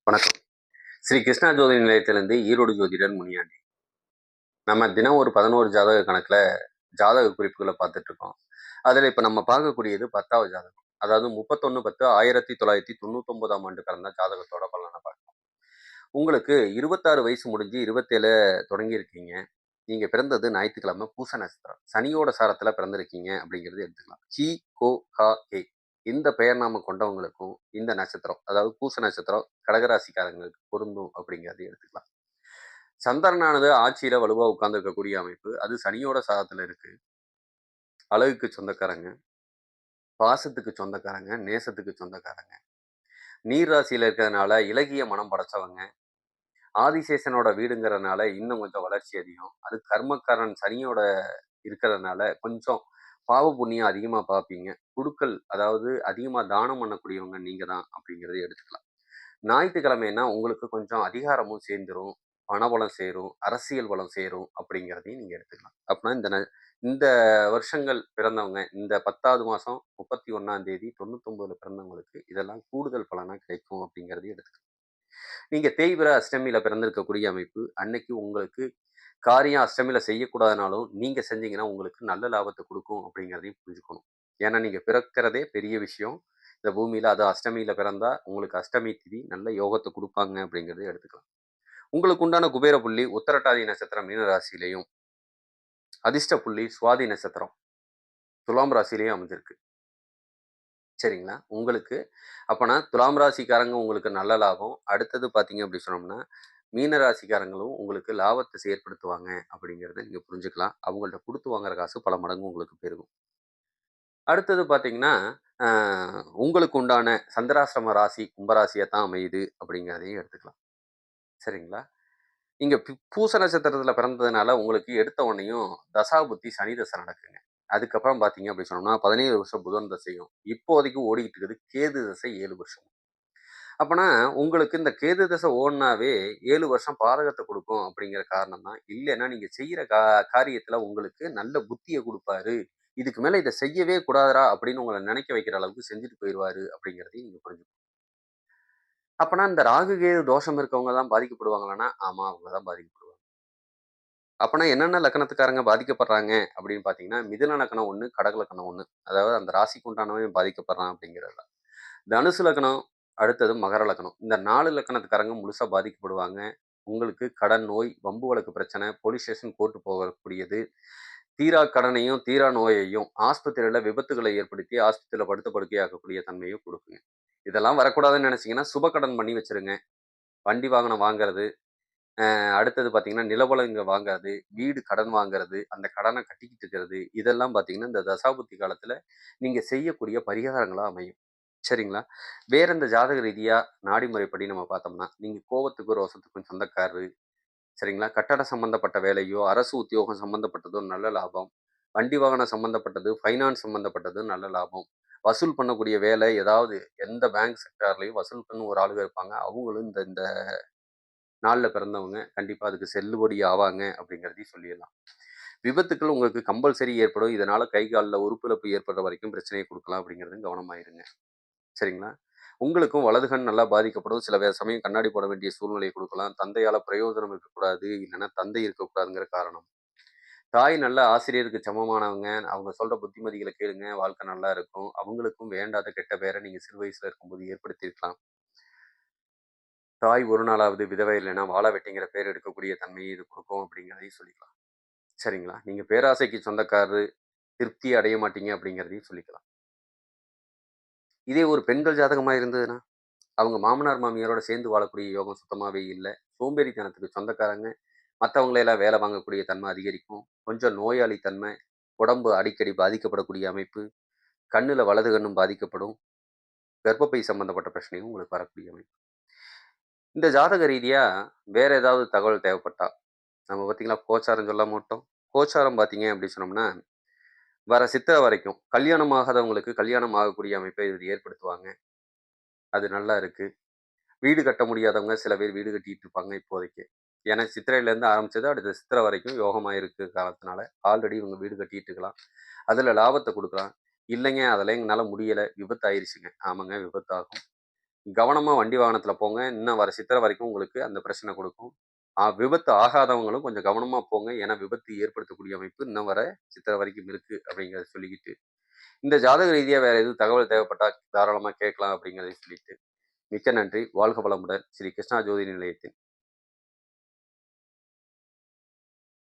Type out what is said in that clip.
வணக்கம். ஸ்ரீ கிருஷ்ணா ஜோதி நிலையத்திலிருந்து ஈரோடு ஜோதிடர் முனியாண்டி. நம்ம தினம் ஒரு 11 ஜாதக கணக்குல ஜாதக குறிப்புகள பார்த்துட்டு இருக்கோம். அதுல இப்ப நம்ம பார்க்கக்கூடியது 10வது ஜாதகம். அதாவது 31/10/1999ஆம் ஆண்டு பிறந்த ஜாதகத்தோட பலன பார்க்கலாம். உங்களுக்கு 26 வயசு முடிஞ்சு 27 தொடங்கியிருக்கீங்க. நீங்க பிறந்தது ஞாயிற்றுக்கிழமை பூச நட்சத்திரம். சனியோட சாரத்துல பிறந்திருக்கீங்க அப்படிங்கிறது எடுத்துக்கலாம். கி, கோ, கா, கே இந்த பெயர் நாம கொண்டவங்களுக்கும் இந்த நட்சத்திரம், அதாவது பூச நட்சத்திரம் கடகராசிக்காரங்களுக்கு பொருந்தும் அப்படிங்கிறது எடுத்துக்கலாம். சந்திரனானது ஆட்சியில வலுவா உட்கார்ந்து இருக்கக்கூடிய அமைப்பு. அது சனியோட சாரத்துல இருக்கு. அழகுக்கு சொந்தக்காரங்க, பாசத்துக்கு சொந்தக்காரங்க, நேசத்துக்கு சொந்தக்காரங்க. நீர் ராசியில இருக்கிறதுனால இளகிய மனம் படைச்சவங்க. ஆதிசேஷனோட வீடுங்கிறதுனால இன்னும் கொஞ்சம் வளர்ச்சி அதிகம். அது கர்மக்காரன் சனியோட இருக்கிறதுனால கொஞ்சம் பாவ புண்ணியம் அதிகமா பார்ப்பீங்க. குடுக்கல் அதாவது அதிகமா தானம் பண்ணக்கூடியவங்க நீங்க தான் அப்படிங்கிறத எடுத்துக்கலாம். ஞாயிற்றுக்கிழமைன்னா உங்களுக்கு கொஞ்சம் அதிகாரமும் சேர்ந்துரும். பணபலம் சேரும், அரசியல் பலம் சேரும் அப்படிங்கிறதையும் நீங்க எடுத்துக்கலாம். அப்படின்னா இந்த வருஷங்கள் பிறந்தவங்க இந்த 10வது மாசம் 31ஆம் தேதி 99ல பிறந்தவங்களுக்கு இதெல்லாம் கூடுதல் பலனா கிடைக்கும் அப்படிங்கிறதையும் எடுத்துக்கலாம். நீங்க தேய்பிறை அஷ்டமியில பிறந்திருக்கக்கூடிய அமைப்பு. அன்னைக்கு உங்களுக்கு காரியம் அஷ்டமியில செய்யக்கூடாதுனாலும், நீங்க செஞ்சீங்கன்னா உங்களுக்கு நல்ல லாபத்த குடுக்கும் அப்படிங்கிறதையும் புரிஞ்சுக்கணும். ஏன்னா, நீங்க பிறக்கிறதே பெரிய விஷயம். இந்த பூமியில அது அஷ்டமியில பிறந்தா, உங்களுக்கு அஷ்டமி திதி நல்ல யோகத்த குடுப்பாங்க அப்படிங்கிறத எடுத்துக்கலாம். உங்களுக்கு உண்டான குபேர புள்ளி உத்திரட்டாதி நட்சத்திரம் மீன ராசியிலயும், அதிர்ஷ்ட புள்ளி சுவாதி நட்சத்திரம் துலாம் ராசியிலயும் அமைஞ்சிருக்கு. சரிங்களா? உங்களுக்கு அப்பன்னா துலாம் ராசிக்காரங்க உங்களுக்கு நல்ல லாபம். அடுத்தது பார்த்தீங்க அப்படி சொன்னோம்னா, மீன ராசிக்காரங்களும் உங்களுக்கு லாபத்த ஏற்படுத்துவாங்க அப்படிங்கிறத நீங்க புரிஞ்சுக்கலாம். அவங்கள்ட்ட குடுத்து வாங்குற காசு பல மடங்கு உங்களுக்கு பெருகும். அடுத்தது பார்த்தீங்கன்னா, அ உங்களுக்கு உண்டான சந்திராஷ்டம ராசி கும்பராசியா தான் அமையுது அப்படிங்கிறதையும் எடுத்துக்கலாம். சரிங்களா? நீங்க பூச நட்சத்திரத்தில பிறந்ததுனால உங்களுக்கு எடுத்த உடனேயும் தசாபுத்தி சனி தசை நடக்குங்க. அதுக்கப்புறம் பார்த்தீங்க அப்படி சொன்னோம்னா, 17 வருஷம் புதன் தசையும், இப்போதைக்கு ஓடிக்கிட்டு இருக்குது கேது தசை 7 வருஷம். அப்பன்னா, உங்களுக்கு இந்த கேது தசை ஓடுனாவே 7 வருஷம் பாதகத்த குடுக்கும் அப்படிங்கிற காரணம் தான். இல்லன்னா நீங்க செய்யற காரியத்துல உங்களுக்கு நல்ல புத்திய குடுப்பாரு. இதுக்கு மேல இத செய்யவே கூடாதுடா அப்படின்னு உங்கள நினைக்க வைக்கிற அளவுக்கு செஞ்சுட்டு போயிருவாரு அப்படிங்கிறதையும் நீங்க புரிஞ்சுக்கணும். அப்பன்னா இந்த ராகு, கேது தோஷம் இருக்கவங்க தான் பாதிக்கப்படுவாங்களான்னா, ஆமா அவங்க தான் பாதிக்கப்படுவாங்க. அப்பன்னா என்னென்ன லக்கணத்துக்காரங்க பாதிக்கப்படுறாங்க அப்படின்னு பார்த்தீங்கன்னா, மிதுன லக்கணம் 1, கடக லக்கணம் 1. அதாவது அந்த ராசிக்கு உண்டானவன் பாதிக்கப்படுறான் அப்படிங்கிறது தான். தனுசு லக்னம், அடுத்தது மகர லக்னம். இந்த 4 லக்கணத்துக்காரங்க முழுசா பாதிக்கப்படுவாங்க. உங்களுக்கு கடன், நோய், வம்பு வழக்கு பிரச்சனை, போலீஸ் ஸ்டேஷன், கோர்ட் போகக்கூடியது, தீரா கடனையும், தீரா நோயையும், ஆஸ்பத்திரியில விபத்துகளை ஏற்படுத்தி ஆஸ்பத்திரியில படுத்த படுக்கையாக்கக்கூடிய தன்மையும் குடுக்குங்க. இதெல்லாம் வரக்கூடாதுன்னு நெனைச்சீங்கன்னா, சுப கடன் பண்ணி வச்சுருங்க. வண்டி வாகனம் வாங்குறது, அடுத்தது பார்த்தீங்கன்னா, நிலபலங்க வாங்குறது, வீடு கடன் வாங்குறது, அந்த கடன கட்டிக்கிட்டு இருக்கிறது, இதெல்லாம் பார்த்தீங்கன்னா, இந்த தசாபுத்தி காலத்துல நீங்க செய்யக்கூடிய பரிகாரங்களா அமையும். சரிங்களா? வேற இந்த ஜாதக ரீதியா நாடி முறைப்படி நம்ம பார்த்தோம்னா, நீங்க கோவத்துக்கும், ரோசத்துக்கும் சொந்தக்காரரு. சரிங்களா? கட்டட சம்மந்தப்பட்ட வேலையோ, அரசு உத்தியோகம் சம்மந்தப்பட்டதோ நல்ல லாபம். வண்டி வாகனம் சம்மந்தப்பட்டது, ஃபைனான்ஸ் சம்மந்தப்பட்டது நல்ல லாபம். வசூல் பண்ணக்கூடிய வேலை ஏதாவது எந்த பேங்க் செக்டார்லயும் வசூல் பண்ண ஒரு ஆளுங்க இருப்பாங்க. அவங்களும் இந்த இந்த நாள்ல பிறந்தவங்க கண்டிப்பா அதுக்கு செல்லுபடி ஆவாங்க அப்படிங்கிறதையும் சொல்லிடலாம். விபத்துக்கள் உங்களுக்கு கம்பல்சரி ஏற்படும். இதனால கை, கால்ல உறுப்பிழப்பு ஏற்படுற வரைக்கும் பிரச்சனைய குடுக்கலாம் அப்படிங்கிறதும் கவனமா இருங்க. சரிங்களா? உங்களுக்கும் வலது கண் நல்லா பாதிக்கப்படும். சில சமயம் கண்ணாடி போட வேண்டிய சூழ்நிலை குடுக்கலாம். தந்தையால பிரயோஜனம் இருக்கக்கூடாது. இல்லன்னா தந்தை இருக்கக்கூடாதுங்கிற காரணம். தாய் நல்ல ஆசிரியருக்கு சமமானவங்க. அவங்க சொல்ற புத்திமதிகள கேளுங்க. வாழ்க்கை நல்லா இருக்கும். அவங்களுக்கும் வேண்டாத கெட்ட பேர நீங்க சிறு வயசுல இருக்கும்போது ஏற்படுத்தியிருக்கலாம். தாய் ஒரு நாளாவது விதவை இல்லைன்னா வாழ வெட்டிங்கிற பேர் எடுக்கக்கூடிய தன்மையை இது குடுக்கும் அப்படிங்கிறதையும் சொல்லிக்கலாம். சரிங்களா? நீங்க பேராசைக்கு சொந்தக்காரரு, திருப்தி அடைய மாட்டீங்க அப்படிங்கிறதையும் சொல்லிக்கலாம். இதே ஒரு பெண்கள் ஜாதகமா இருந்ததுன்னா அவங்க மாமனார், மாமியாரோட சேர்ந்து வாழக்கூடிய யோகம் சுத்தமாவே இல்ல. சோம்பேறித்தனத்துக்கு சொந்தக்காரங்க. மத்தவங்கள வேலை வாங்கக்கூடிய தன்மை அதிகரிக்கும். கொஞ்சம் நோயாளி தன்மை, உடம்பு அடிக்கடி பாதிக்கப்படக்கூடிய அமைப்பு, கண்ணுல வலது கண்ணும் பாதிக்கப்படும். கர்ப்பப்பை சம்பந்தப்பட்ட பிரச்சனையும் உங்களுக்கு வரக்கூடிய அமைப்பு. இந்த ஜாதக ரீதியா வேற ஏதாவது தகவல் தேவைப்பட்டா, நம்ம பார்த்தீங்களா கோச்சாரம் சொல்ல மாட்டோம். கோச்சாரம் பார்த்தீங்க அப்படி சொன்னோம்னா, வர சித்திரை வரைக்கும் கல்யாணம் ஆகாதவங்களுக்கு கல்யாணம் ஆகக்கூடிய அமைப்பை இது ஏற்படுத்துவாங்க. அது நல்லா இருக்கு. வீடு கட்ட முடியாதவங்க சில பேர் வீடு கட்டிட்டு இருப்பாங்க இப்போதைக்கு. ஏன்னா சித்திரையிலேருந்து ஆரம்பிச்சது அடுத்த சித்திரை வரைக்கும் யோகமா இருக்கு காலத்தினால. ஆல்ரெடி இவங்க வீடு கட்டிட்டு இருக்கலாம். அதில லாபத்த குடுக்கலாம். இல்லைங்க அதெல்லாம் எங்கனால முடியல. விபத்து ஆயிருச்சுங்க. ஆமாங்க விபத்தாகும். கவனமா வண்டி வாகனத்துல போங்க. இன்னும் வர சித்திரை வரைக்கும் உங்களுக்கு அந்த பிரச்சனை குடுக்கும். விபத்து ஆகாதவங்களும் கொஞ்சம் கவனமா போங்க. ஏன்னா, விபத்து ஏற்படுத்தக்கூடிய அமைப்பு இன்னும் வர சித்திரை வரைக்கும் இருக்கு அப்படிங்கிறத சொல்லிக்கிட்டு, இந்த ஜாதக ரீதியா வேற எதுவும் தகவல் தேவைப்பட்டா தாராளமா கேட்கலாம் அப்படிங்கிறதையும் சொல்லிட்டு, மிக்க நன்றி. வாழ்க வளமுடன். ஸ்ரீ கிருஷ்ணா ஜோதி நிலையத்தின்